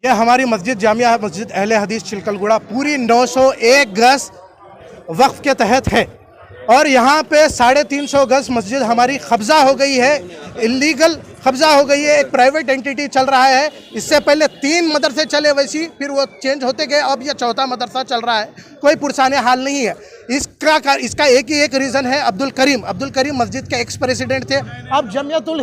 ये हमारी मस्जिद जामिया मस्जिद अहले हदीस चिलकलगुड़ा पूरी 901 गज वक्फ के तहत है और यहाँ पे 350 गज मस्जिद हमारी कब्जा हो गई है, इलीगल कब्जा हो गई है। एक प्राइवेट एंटिटी चल रहा है। इससे पहले 3 मदरसे चले वैसी, फिर वो चेंज होते गए, अब ये 4था मदरसा चल रहा है। कोई पुरसाने हाल नहीं है। इसका एक ही एक रीज़न है, अब्दुल करीम मस्जिद के एक्स प्रेसिडेंट थे। अब जमियतुल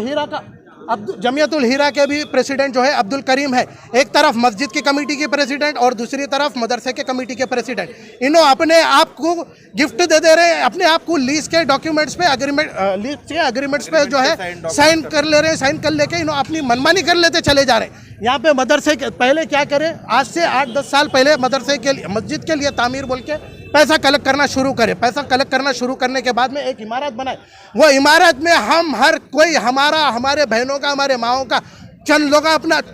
हीरा के भी प्रेसिडेंट जो है अब्दुल करीम है। एक तरफ मस्जिद की कमेटी के प्रेसिडेंट और दूसरी तरफ मदरसे के कमेटी के प्रेसिडेंट। इन्हों अपने आप को गिफ्ट दे रहे हैं, अपने आप को लीज के डॉक्यूमेंट्स पे अग्रीमेंट्स पे जो है साइन कर ले रहे हैं। साइन कर लेके इन्हों अपनी मनमानी कर लेते चले जा रहे हैं। यहाँ पे मदरसे के पहले क्या करें, आज से 8-10 साल पहले मदरसे के लिए, मस्जिद के लिए तामीर बोल के पैसा कलेक्ट करना शुरू करें। पैसा कलेक्ट करना शुरू करने के बाद में एक इमारत बनाए। वो इमारत में हम हर कोई हमारे बहनों का, हमारे माओं का, चंद लोग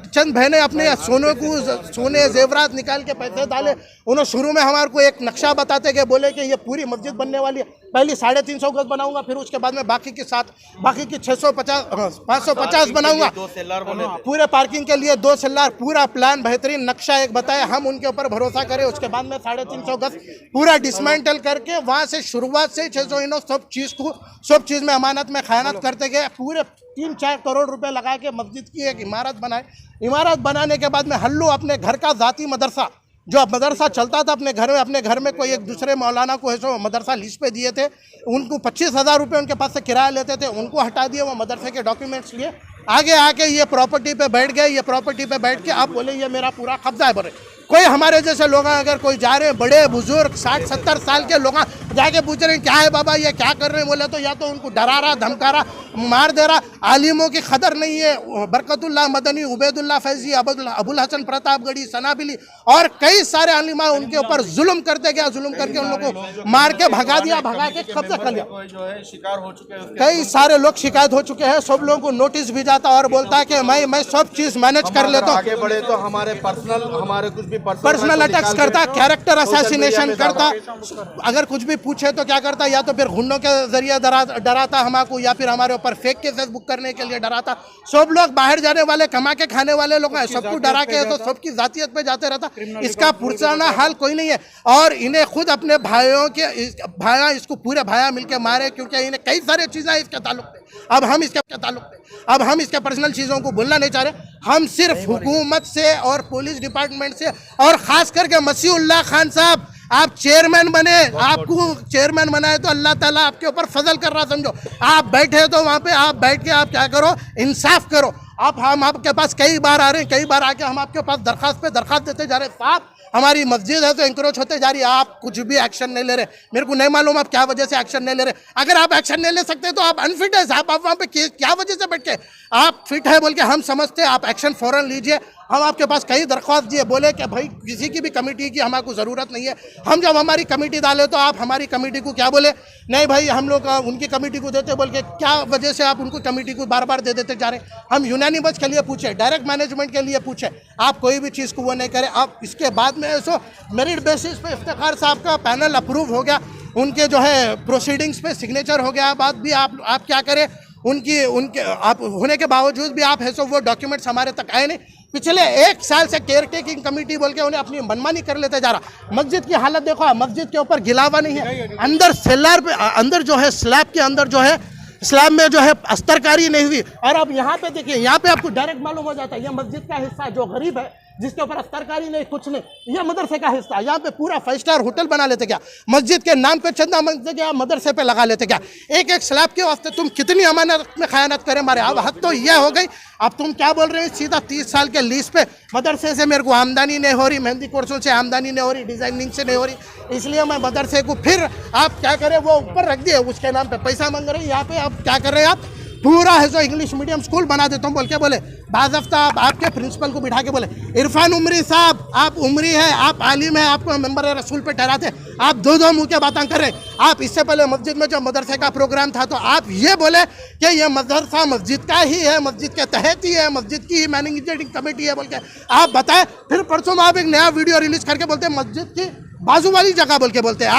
चंद बहनें अपने सोने जेवरात निकाल के पैसे डाले। उन्होंने शुरू में हमारे को एक नक्शा बताते गए, बोले कि ये पूरी मस्जिद बनने वाली है, पहली 350 गज बनाऊंगा, फिर उसके बाद में बाकी की 550 बनाऊंगा, पूरे पार्किंग के लिए 2 सेल्लार, पूरा प्लान बेहतरीन नक्शा एक बताया। हम उनके ऊपर भरोसा करें। उसके बाद में 350 गज पूरा डिसमेंटल करके वहाँ से शुरुआत से 600 सब चीज़ में अमानत में खयानत करते गए। पूरे 3-4 करोड़ रुपए लगा के मस्जिद की एक इमारत बनाए। इमारत बनाने के बाद में हल्लू अपने घर का ज़ाती मदरसा, जो मदरसा चलता था अपने घर में कोई एक दूसरे मौलाना को ऐसा मदरसा लीज पे दिए थे, उनको 25,000 रुपये उनके पास से किराया लेते थे, उनको हटा दिए। वो मदरसे के डॉक्यूमेंट्स लिए आगे आके ये प्रॉपर्टी पे बैठ गए। ये प्रॉपर्टी पे बैठ के आप बोले ये मेरा पूरा कब्जा है। बोले कोई हमारे जैसे लोग अगर कोई जा रहे हैं, बड़े बुजुर्ग 60-70 साल के लोग जाके पूछ रहे हैं क्या है बाबा ये क्या कर रहे हैं, बोले तो या तो उनको डरा रहा, धमका रहा, मार दे रहा। आलिमों की कदर नहीं है। बरकतुल्लाह मदनी, उबैदुल्लाह फैजी, अबुल हसन प्रतापगढ़ी, सनाबिली और कई सारे आलिमा उनके ऊपर जुल्म करते गया। जुल्म करके उन लोगों को मार के भगा दिया, भगा के कब्जा कर लिया। कई सारे लोग शिकायत हो चुके हैं। सब लोगों को नोटिस भी जाता और बोलता है कि मैं सब चीज मैनेज कर लेता हूँ। आगे बढ़े तो हमारे कुछ भी पर्सनल अटैक्स करता, कैरेक्टर असैसिनेशन करता। अगर कुछ भी पूछे तो क्या करता, या तो फिर गुंडों के जरिए डराता हमको, या फिर हमारे ऊपर फेक केसेस बुक करने के लिए डराता। सब लोग बाहर जाने वाले, कमा के खाने वाले लोग हैं, सबको डरा के तो सबकी जातियत पे जाते रहता। इसका पुरसाना हाल कोई नहीं है। और इन्हें खुद अपने भाइयों के इसको पूरे भाया मिलके मारे, क्योंकि इन्हें कई सारी चीजें इसके ताल्लुक थे। अब हम इसके पर्सनल चीज़ों को बोलना नहीं चाह रहे। हम सिर्फ हुकूमत से और पुलिस डिपार्टमेंट से, और ख़ास करके मसीहुल्लाह खान साहब, आप चेयरमैन बने, आपको चेयरमैन बनाए तो अल्लाह ताला आपके ऊपर फजल कर रहा समझो। आप बैठे तो वहाँ पे आप बैठ के आप क्या करो, इंसाफ करो। हम आपके पास कई बार आ रहे हैं, कई बार आके हम आपके पास दरखास्त देते जा रहे हैं। साहब हमारी मस्जिद है तो इंक्रोच होते जा रही है, आप कुछ भी एक्शन नहीं ले रहे। मेरे को नहीं मालूम आप क्या वजह से एक्शन नहीं ले रहे। अगर आप एक्शन नहीं ले सकते तो आप अनफिट है साहब। आप वहाँ पे क्या वजह से बैठ के, आप फिट है बोल के हम समझते हैं, आप एक्शन फौरन लीजिए। हम आपके पास कई दरख्वास्त दिए, बोले कि भाई किसी की भी कमेटी की हमारे ज़रूरत नहीं है। हम जब हमारी कमेटी डाले तो आप हमारी कमेटी को क्या बोले, नहीं भाई हम लोग उनकी कमेटी को देते, बोल के क्या वजह से आप उनको कमेटी को बार बार दे देते जा रहे हैं। हम यूनानिमस के लिए पूछे, डायरेक्ट मैनेजमेंट के लिए पूछे, आप कोई भी चीज़ को वो नहीं करें। आप इसके बाद में ऐसो मेरिट बेसिस पे इफ्तिखार साहब का पैनल अप्रूव हो गया, उनके जो है प्रोसीडिंग्स पे सिग्नेचर हो गया। बाद भी आप क्या करें, उनके आप होने के बावजूद भी आप है सो वो डॉक्यूमेंट्स हमारे तक आए नहीं। पिछले 1 साल से केयर टेकिंग कमेटी बोल के उन्हें अपनी मनमानी कर लेते जा रहा। मस्जिद की हालत देखो, मस्जिद के ऊपर गिलावा नहीं है, अंदर सेल्लार पे अंदर जो है स्लैब के अंदर जो है स्लैब में जो है अस्तरकारी नहीं हुई। और अब यहाँ पे देखिए, यहाँ पे आपको डायरेक्ट मालूम हो जाता है ये मस्जिद का हिस्सा जो गरीब है, जिसके ऊपर अस्तरकारी नहीं, कुछ नहीं, यह मदरसे का हिस्सा। यहाँ पे पूरा 5 स्टार होटल बना लेते क्या, मस्जिद के नाम पे चंदा मंगते क्या, मदरसे पे लगा लेते क्या। एक स्लैब के वास्ते तुम कितनी अमानत में खयानत करें मारे। अब हद तो यह हो गई। अब तुम क्या बोल रहे हैं, सीधा 30 साल के लीज पे मदरसे से मेरे को आमदनी नहीं हो रही, मेहंदी कोर्सों से आमदनी नहीं हो रही, डिजाइनिंग से नहीं हो रही, इसलिए मैं मदरसे को फिर आप क्या करें वो ऊपर रख दिए, उसके नाम पे पैसा मांग रहे हैं। यहाँ पे आप क्या कर रहे हैं, आप पूरा है जो इंग्लिश मीडियम स्कूल बना देता हूँ बोल के बोले। बाज़ाफ्ता आपके प्रिंसिपल को बिठा के बोले, इरफान उमरी साहब आप उमरी है, आप आलिम है, आपको मेंबर रसूल पे ठहराते, आप दो मुँह के बातें कर रहे हैं। आप इससे पहले मस्जिद में जो मदरसे का प्रोग्राम था तो आप ये बोले कि ये मदरसा मस्जिद का ही है, मस्जिद के तहत ही है, मस्जिद की ही मैनेजिंग कमेटी है बोल के आप बताएं। फिर परसों आप एक नया वीडियो रिलीज करके बोलते हैं मस्जिद की बाजू वाली जगह बोल के बोलते हैं।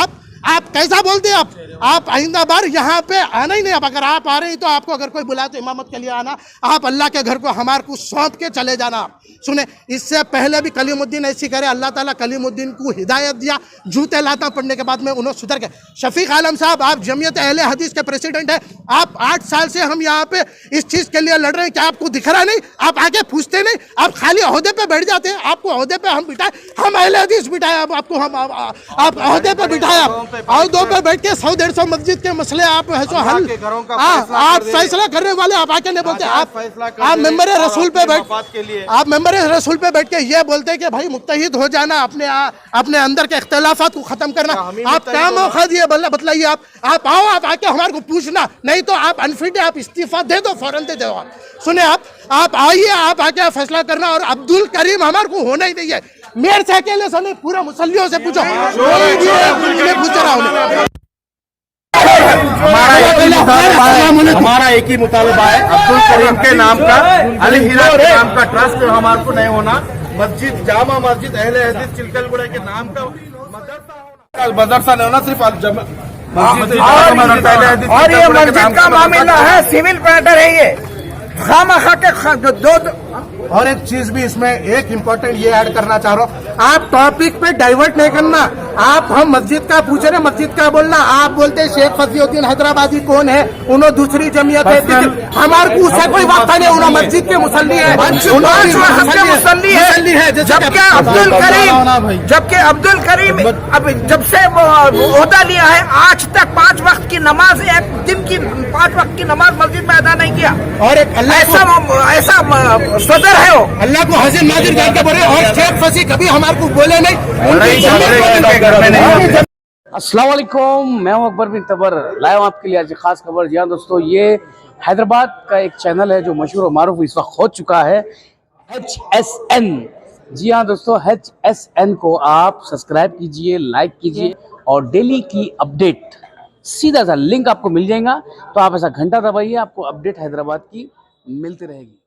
आप कैसा बोलते हैं आप आइंदा बार यहाँ पे आना ही नहीं। अब अगर आप आ रहे हैं तो आपको अगर कोई बुलाए तो इमामत के लिए आना, आप अल्लाह के घर को हमारे को सौंप के चले जाना। आप सुने, इससे पहले भी कलीमुद्दीन ऐसी करे, अल्लाह ताला कलीमुद्दीन को हिदायत दिया, जूते लाता पढ़ने के बाद में उन्होंने सुधर गए। शफीक आलम साहब, आप जमीयत अहले हदीस के प्रेसिडेंट है, आप 8 साल से हम यहाँ पे इस चीज़ के लिए लड़ रहे हैं, क्या आपको दिख रहा नहीं? आप आगे पूछते नहीं, आप खाली ओहदे पे बैठ जाते हैं। आपको ओहदे पे हम बिठाए, हम अहले हदीस बिठाए, आपको हम आप ओहदे पे बिठाया, ओहदों पे बैठ के 100-150 मस्जिद के मसले आप हल आप फैसला करने वाले, आप आके नहीं बोलते। आप मेंबर रसूल पे बैठ आप मेंबर रसूल पे बैठ के ये बोलते हैं कि भाई मुत्तहिद हो जाना, अपने अंदर के इख्तिलाफात को खत्म करना। आप क्या मौका दिए बतलाइए? आप आओ, आप आके हमारे को पूछना, नहीं तो आप अनफिट है, आप इस्तीफा दे दो, फौरन दे दो। आप सुने, आप आइए, आप आके फैसला करना। और अब्दुल करीम हमारे को होना ही नहीं है। मेरे से अकेले से नहीं, पूरे मुसल्लियों से पूछो, पूछ रहा हूँ। हमारा एक ही मुतालबा है, अब्दुल करीम के नाम का, अली हिरा के नाम का ट्रस्ट हमारे को नहीं होना। मस्जिद, जामा मस्जिद अहले हदीस चिलकलगुड़ा के नाम का मदरसा नहीं होना, सिर्फ मस्जिद। और ये मस्जिद का मामला है, सिविल मैटर है ये, खामखा के दो। और एक चीज भी इसमें एक इम्पोर्टेंट ये ऐड करना चाह रहा हूँ, आप टॉपिक पे डाइवर्ट नहीं करना। आप हम मस्जिद का पूछ रहे, मस्जिद का बोलना। आप बोलते शेख फजीउद्दीन हैदराबादी कौन है, उन्होंने दूसरी जमीयत है, हमारे को उससे कोई वास्ता नहीं, उन्होंने मस्जिद के मुसल्ली है, जबकि अब्दुल करीम अब जब से ओहदा लिया है, आज तक 5 वक्त की नमाज, एक दिन की 5 वक्त की नमाज मस्जिद में अदा नहीं किया। और एक ऐसा सदर है वो, अल्लाह को हाजिर नाजिर करके बोले। और शेख फसी कभी हमारे को बोले नहीं, अस्सलाम वालेकुम, मैं हूं अकबर बिन तबर, लाया हूं आपके लिए आज खास खबर। जी हाँ दोस्तों, ये हैदराबाद का एक चैनल है जो मशहूर और मारूफ इस वक्त हो चुका है, HSN। जी हाँ दोस्तों, HSN को आप सब्सक्राइब कीजिए, लाइक कीजिए और डेली की अपडेट सीधा सा लिंक आपको मिल जाएगा। तो आप ऐसा घंटा दबाइए, आपको अपडेट हैदराबाद की मिलती रहेगी।